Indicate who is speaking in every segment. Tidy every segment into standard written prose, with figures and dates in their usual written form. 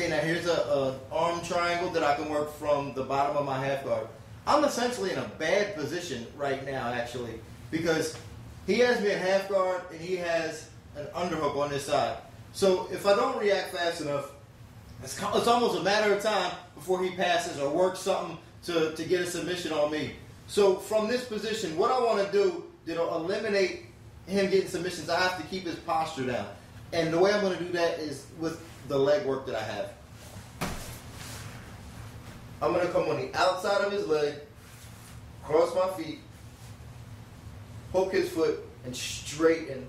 Speaker 1: Okay, now here's a arm triangle that I can work from the bottom of my half guard. I'm essentially in a bad position right now, actually, because he has me at half guard and he has an underhook on this side. So if I don't react fast enough, it's almost a matter of time before he passes or works something to get a submission on me. So from this position, what I want to do that'll eliminate him getting submissions, I have to keep his posture down. And the way I'm going to do that is with the leg work that I have. I'm going to come on the outside of his leg, cross my feet, hook his foot, and straighten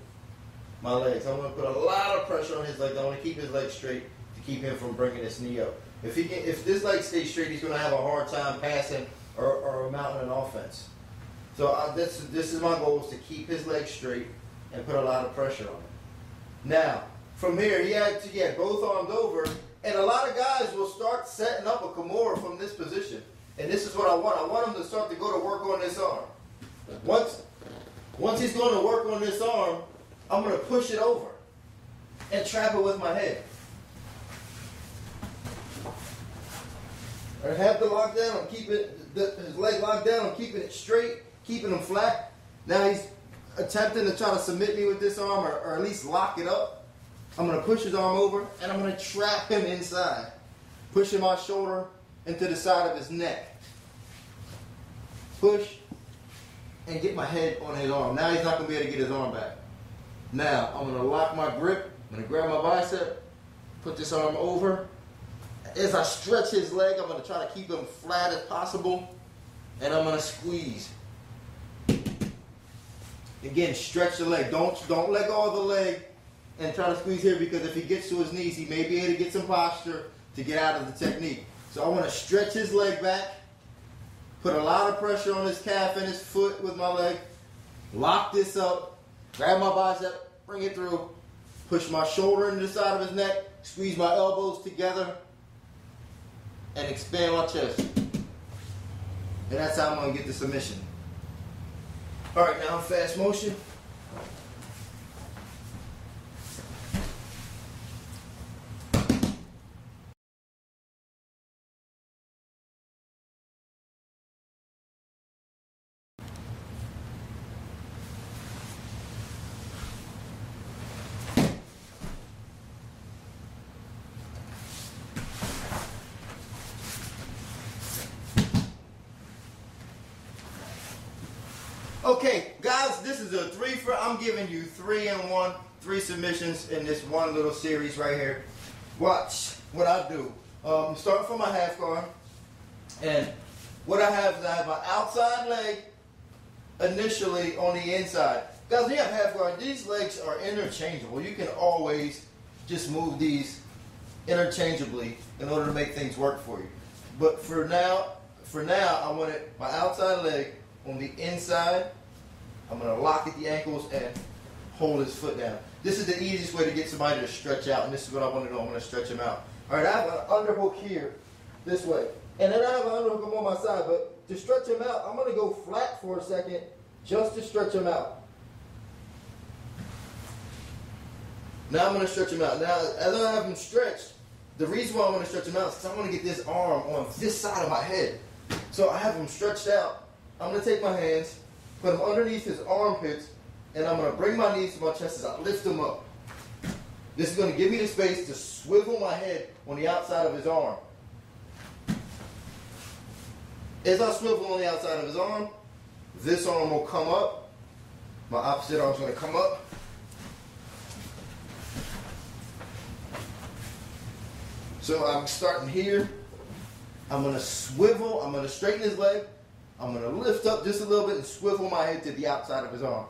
Speaker 1: my legs. I'm going to put a lot of pressure on his legs. I want to keep his legs straight to keep him from bringing his knee up. If this leg stays straight, he's going to have a hard time passing or mounting an offense. So this is my goal, is to keep his legs straight and put a lot of pressure on him. Now, from here, he had both arms over, and a lot of guys will start setting up a Kimura from this position. And this is what I want. I want him to start to go to work on this arm. Once he's going to work on this arm, I'm going to push it over and trap it with my head. I have the lockdown. I'm keeping his leg locked down. I'm keeping it straight, keeping him flat. Now he's attempting to try to submit me with this arm, or at least lock it up. I'm going to push his arm over, and I'm going to trap him inside, pushing my shoulder into the side of his neck. Push, and get my head on his arm. Now he's not going to be able to get his arm back. Now I'm going to lock my grip. I'm going to grab my bicep, put this arm over. As I stretch his leg, I'm going to try to keep him flat as possible, and I'm going to squeeze. Again, stretch the leg. Don't let go of the leg and try to squeeze here, because if he gets to his knees, he may be able to get some posture to get out of the technique. So I want to stretch his leg back, put a lot of pressure on his calf and his foot with my leg, lock this up, grab my bicep, bring it through, push my shoulder into the side of his neck, squeeze my elbows together, and expand my chest. And that's how I'm going to get the submission. All right, now fast motion. Okay, guys, this is a I'm giving you 3-in-1, 3 submissions in this one little series right here. Watch what I do. Starting from my half guard, and what I have is I have my outside leg initially on the inside. Guys, when you have half guard, these legs are interchangeable. You can always just move these interchangeably in order to make things work for you. But for now, I want my outside leg on the inside. I'm going to lock at the ankles and hold his foot down. This is the easiest way to get somebody to stretch out, and this is what I want to do. I'm going to stretch him out. All right, I have an underhook here, this way. And then I have an underhook on my side, but to stretch him out, I'm going to go flat for a second just to stretch him out. Now I'm going to stretch him out. Now, as I have him stretched, the reason why I want to stretch him out is because I want to get this arm on this side of my head. So I have him stretched out. I'm going to take my hands, put them underneath his armpits, and I'm going to bring my knees to my chest as I lift him up. This is going to give me the space to swivel my head on the outside of his arm. As I swivel on the outside of his arm, this arm will come up. My opposite arm is going to come up. So I'm starting here. I'm going to swivel. I'm going to straighten his leg. I'm going to lift up just a little bit and swivel my head to the outside of his arm.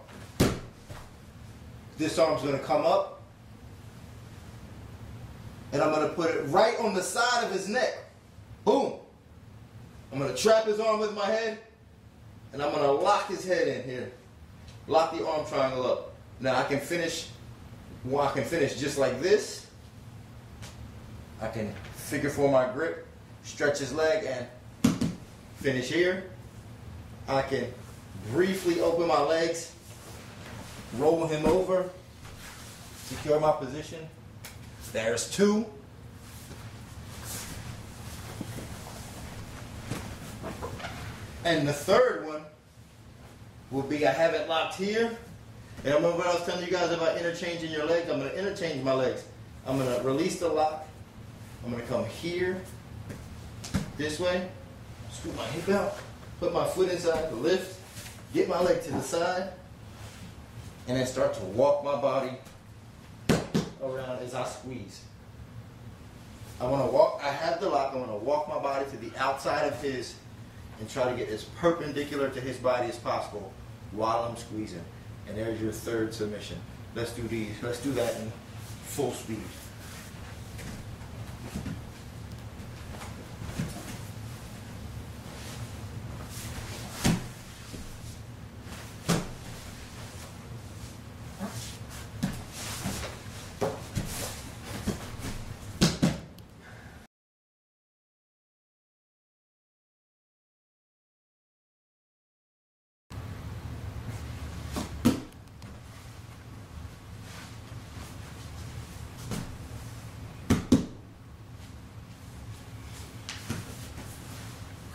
Speaker 1: This arm's going to come up. And I'm going to put it right on the side of his neck. Boom. I'm going to trap his arm with my head. And I'm going to lock his head in here. Lock the arm triangle up. Now I can finish just like this. I can figure four my grip, stretch his leg, and finish here. I can briefly open my legs, roll him over, secure my position. There's two. And the third one will be I have it locked here. And remember what I was telling you guys about interchanging your legs? I'm going to interchange my legs. I'm going to release the lock. I'm going to come here, this way, scoop my hip out, put my foot inside, lift, get my leg to the side, and then start to walk my body around as I squeeze. I want to walk, I have the lock, I want to walk my body to the outside of his and try to get as perpendicular to his body as possible while I'm squeezing. And there's your third submission. Let's do these. Let's do that in full speed.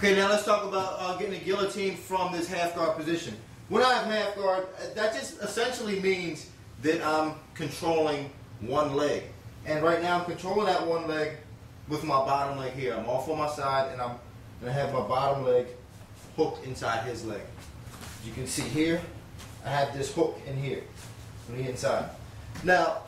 Speaker 1: Okay, now let's talk about getting a guillotine from this half guard position. When I have half guard, that just essentially means that I'm controlling one leg. And right now I'm controlling that one leg with my bottom leg here. I'm off on my side and I'm going to have my bottom leg hooked inside his leg. As you can see here, I have this hook in here on the inside. Now,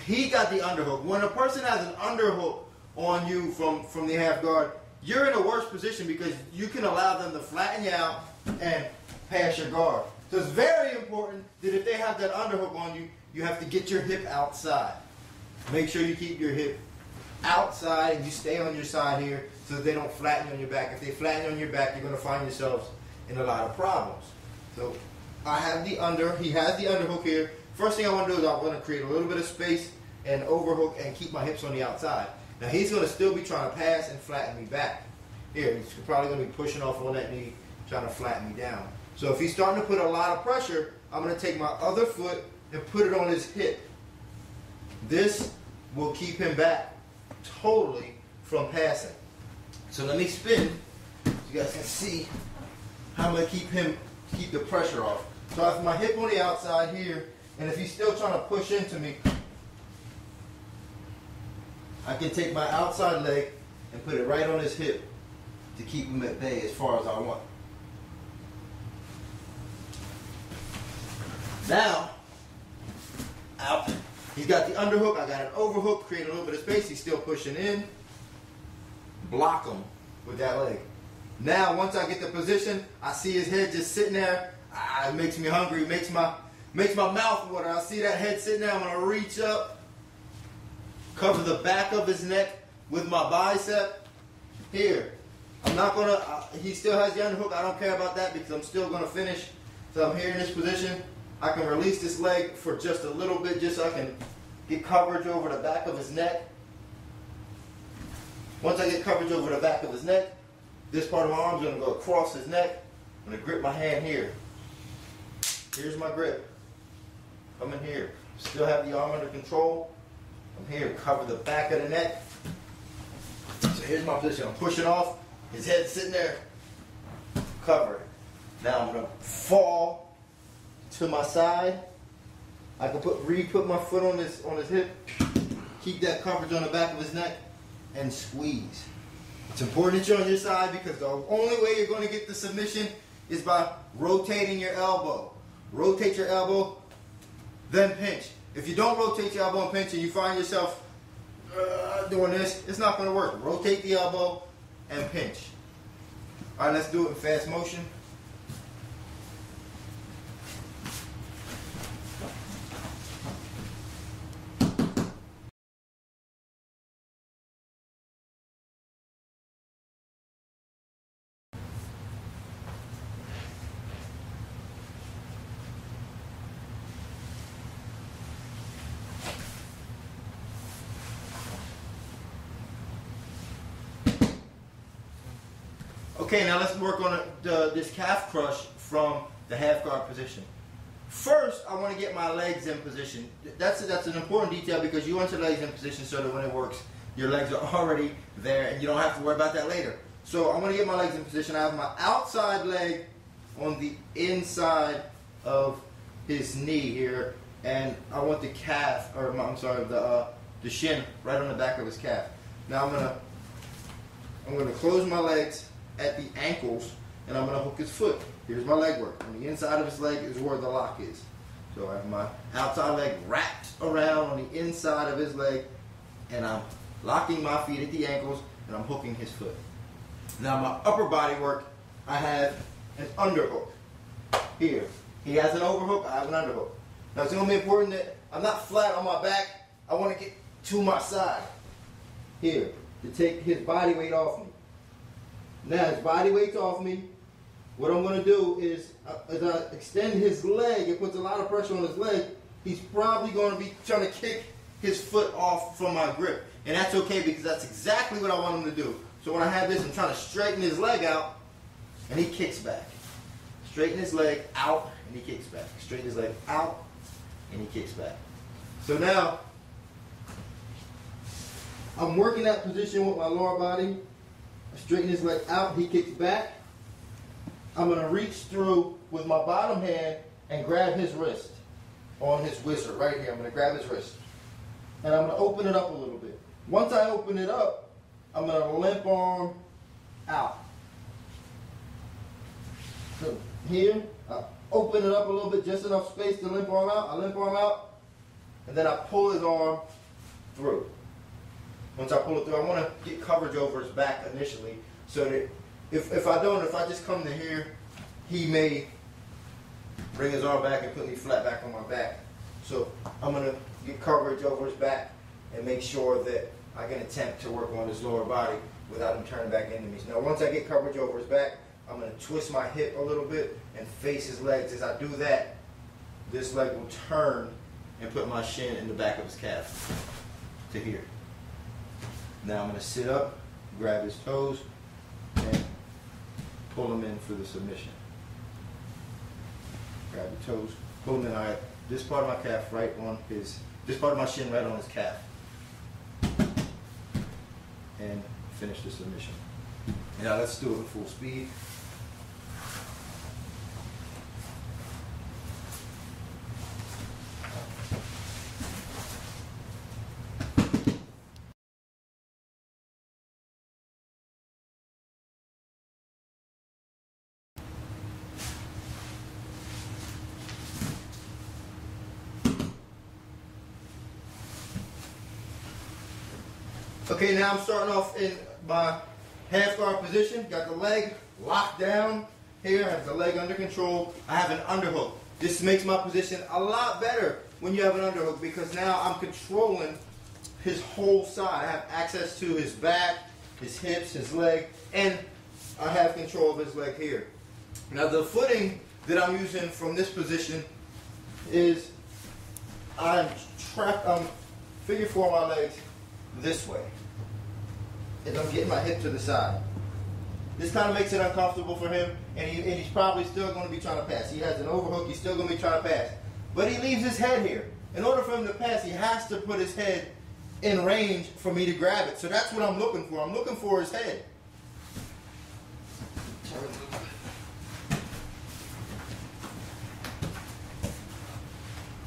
Speaker 1: he got the underhook. When a person has an underhook on you from the half guard, you're in a worse position because you can allow them to flatten you out and pass your guard. So it's very important that if they have that underhook on you, you have to get your hip outside. Make sure you keep your hip outside and you stay on your side here so that they don't flatten you on your back. If they flatten you on your back, you're going to find yourselves in a lot of problems. So I have the he has the underhook here. First thing I want to do is I want to create a little bit of space and overhook and keep my hips on the outside. Now he's going to still be trying to pass and flatten me back. Here, he's probably going to be pushing off on that knee, trying to flatten me down. So if he's starting to put a lot of pressure, I'm going to take my other foot and put it on his hip. This will keep him back totally from passing. So let me spin so you guys can see how I'm going to keep the pressure off. So I have my hip on the outside here, and if he's still trying to push into me, I can take my outside leg and put it right on his hip to keep him at bay as far as I want. Now, out. He's got the underhook, I got an overhook, create a little bit of space, he's still pushing in. Block him with that leg. Now, once I get the position, I see his head just sitting there. It makes me hungry, makes my mouth water. I see that head sitting there, I'm gonna reach up, cover the back of his neck with my bicep. Here, I'm not gonna, he still has the underhook, I don't care about that because I'm still gonna finish. So I'm here in this position. I can release this leg for just a little bit, just so I can get coverage over the back of his neck. Once I get coverage over the back of his neck, this part of my arm is gonna go across his neck. I'm gonna grip my hand here. Here's my grip. Come in here. Still have the arm under control. I'm here, cover the back of the neck. So here's my position. I'm pushing off. His head's sitting there. Cover it. Now I'm going to fall to my side. I can re-put my foot on his hip. Keep that coverage on the back of his neck and squeeze. It's important that you're on your side because the only way you're going to get the submission is by rotating your elbow. Rotate your elbow, then pinch. If you don't rotate your elbow and pinch and you find yourself doing this, it's not going to work. Rotate the elbow and pinch. All right, let's do it in fast motion. Okay, now let's work on this calf crush from the half guard position. First, I want to get my legs in position. That's an important detail because you want your legs in position so that when it works, your legs are already there and you don't have to worry about that later. So I'm going to get my legs in position. I have my outside leg on the inside of his knee here, and I want the calf, or I'm sorry, the shin right on the back of his calf. Now I'm gonna close my legs at the ankles, and I'm gonna hook his foot. Here's my leg work. On the inside of his leg is where the lock is. So I have my outside leg wrapped around on the inside of his leg, and I'm locking my feet at the ankles, and I'm hooking his foot. Now my upper body work, I have an underhook here. He has an overhook, I have an underhook. Now it's going to be important that I'm not flat on my back. I want to get to my side here to take his body weight off me. Now his body weight's off me. What I'm going to do is, as I extend his leg, it puts a lot of pressure on his leg. He's probably going to be trying to kick his foot off from my grip. And that's okay because that's exactly what I want him to do. So when I have this, I'm trying to straighten his leg out, and he kicks back. Straighten his leg out, and he kicks back. Straighten his leg out, and he kicks back. So now, I'm working that position with my lower body. I straighten his leg out, he kicks back. I'm going to reach through with my bottom hand and grab his wrist on his whizzer right here. I'm going to grab his wrist. And I'm going to open it up a little bit. Once I open it up, I'm going to limp arm out. So here, I open it up a little bit, just enough space to limp arm out. I limp arm out, and then I pull his arm through. Once I pull it through, I want to get coverage over his back initially, so that if I just come to here, he may bring his arm back and put me flat back on my back. So I'm going to get coverage over his back and make sure that I can attempt to work on his lower body without him turning back into me. So now once I get coverage over his back, I'm going to twist my hip a little bit and face his legs. As I do that, this leg will turn and put my shin in the back of his calf to here. Now I'm going to sit up, grab his toes, and pull him in for the submission. Grab the toes, pull him in. I have this part of my calf right on his, this part of my shin right on his calf. And finish the submission. Now let's do it at full speed. Okay, now I'm starting off in my half guard position. Got the leg locked down here. I have the leg under control. I have an underhook. This makes my position a lot better when you have an underhook because now I'm controlling his whole side. I have access to his back, his hips, his leg, and I have control of his leg here. Now the footing that I'm using from this position is I'm figure four my legs this way. And I'm getting my hip to the side. This kind of makes it uncomfortable for him, and he's probably still going to be trying to pass. He has an overhook, he's still going to be trying to pass. But he leaves his head here. In order for him to pass, he has to put his head in range for me to grab it. So that's what I'm looking for. I'm looking for his head.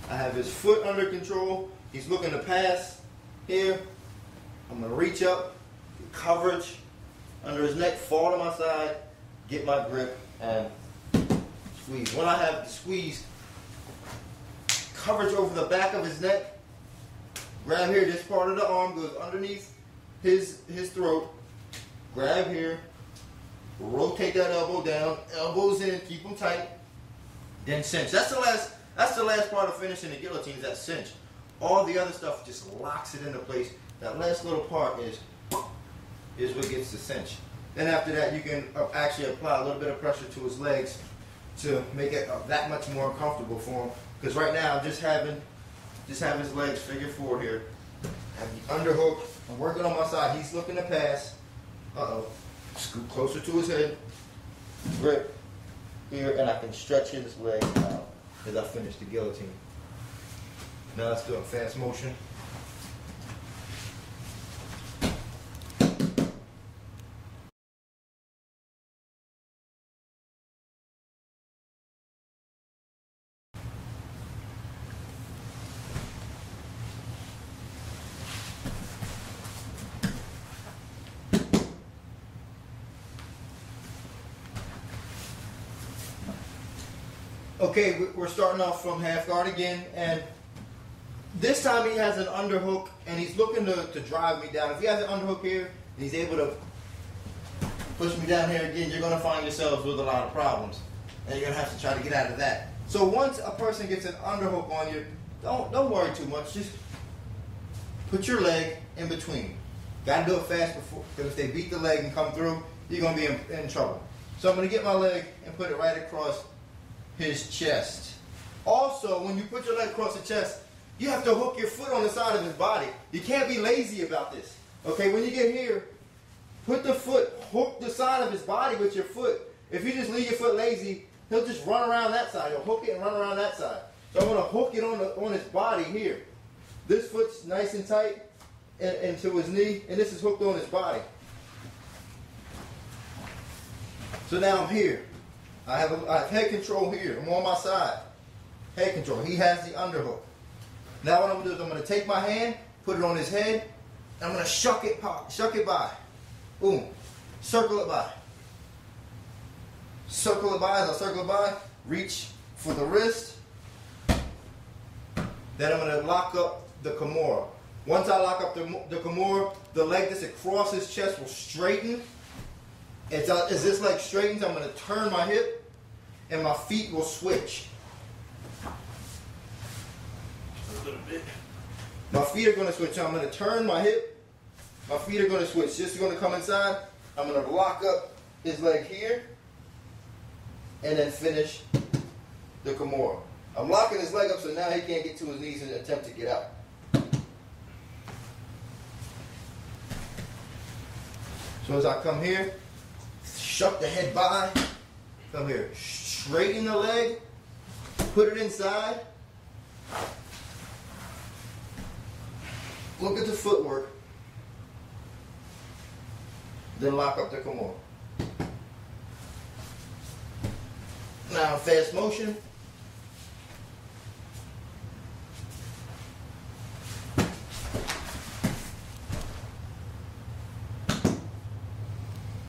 Speaker 1: I have his foot under control. He's looking to pass here. I'm going to reach up, get coverage under his neck, fall to my side, get my grip, and squeeze. When I have the squeeze, coverage over the back of his neck, grab here, this part of the arm goes underneath his throat, grab here, rotate that elbow down, elbows in, keep them tight, then cinch. That's the last part of finishing the guillotine is that cinch. All the other stuff just locks it into place. That last little part is what gets the cinch. Then after that, you can actually apply a little bit of pressure to his legs to make it that much more comfortable for him. Because right now, I'm just having his legs figure four here. I have the underhook. I'm working on my side. He's looking to pass. Scoot closer to his head. Grip here, and I can stretch his legs out as I finish the guillotine. Now let's do a fast motion. Okay, we're starting off from half guard again, and this time he has an underhook, and he's looking to drive me down. If he has an underhook here, and he's able to push me down here again, you're going to find yourselves with a lot of problems, and you're going to have to try to get out of that. So once a person gets an underhook on you, don't worry too much. Just put your leg in between. Got to do it fast before, because if they beat the leg and come through, you're going to be in trouble. So I'm going to get my leg and put it right across his chest. Also, when you put your leg across the chest, you have to hook your foot on the side of his body. You can't be lazy about this. Okay, when you get here, put the foot, hook the side of his body with your foot. If you just leave your foot lazy, he'll just run around that side. He'll hook it and run around that side. So I'm going to hook it on his body here. This foot's nice and tight into his knee, and this is hooked on his body. So now I'm here. I have head control here. I'm on my side. Head control. He has the underhook. Now what I'm going to do is I'm going to take my hand, put it on his head, and I'm going to shuck it by. Boom. Circle it by. Circle it by. As I circle it by, reach for the wrist. Then I'm going to lock up the Kimura. Once I lock up the Kimura, the leg that's across his chest will straighten. As this leg straightens, I'm going to turn my hip, and my feet will switch. A little bit. My feet are going to switch. So I'm going to turn my hip. My feet are going to switch. This is going to come inside. I'm going to lock up his leg here, and then finish the Kimura. I'm locking his leg up so now he can't get to his knees and attempt to get out. So as I come here, shuck the head by, come here, straighten the leg, put it inside, look at the footwork, then lock up the Kimura. Now fast motion.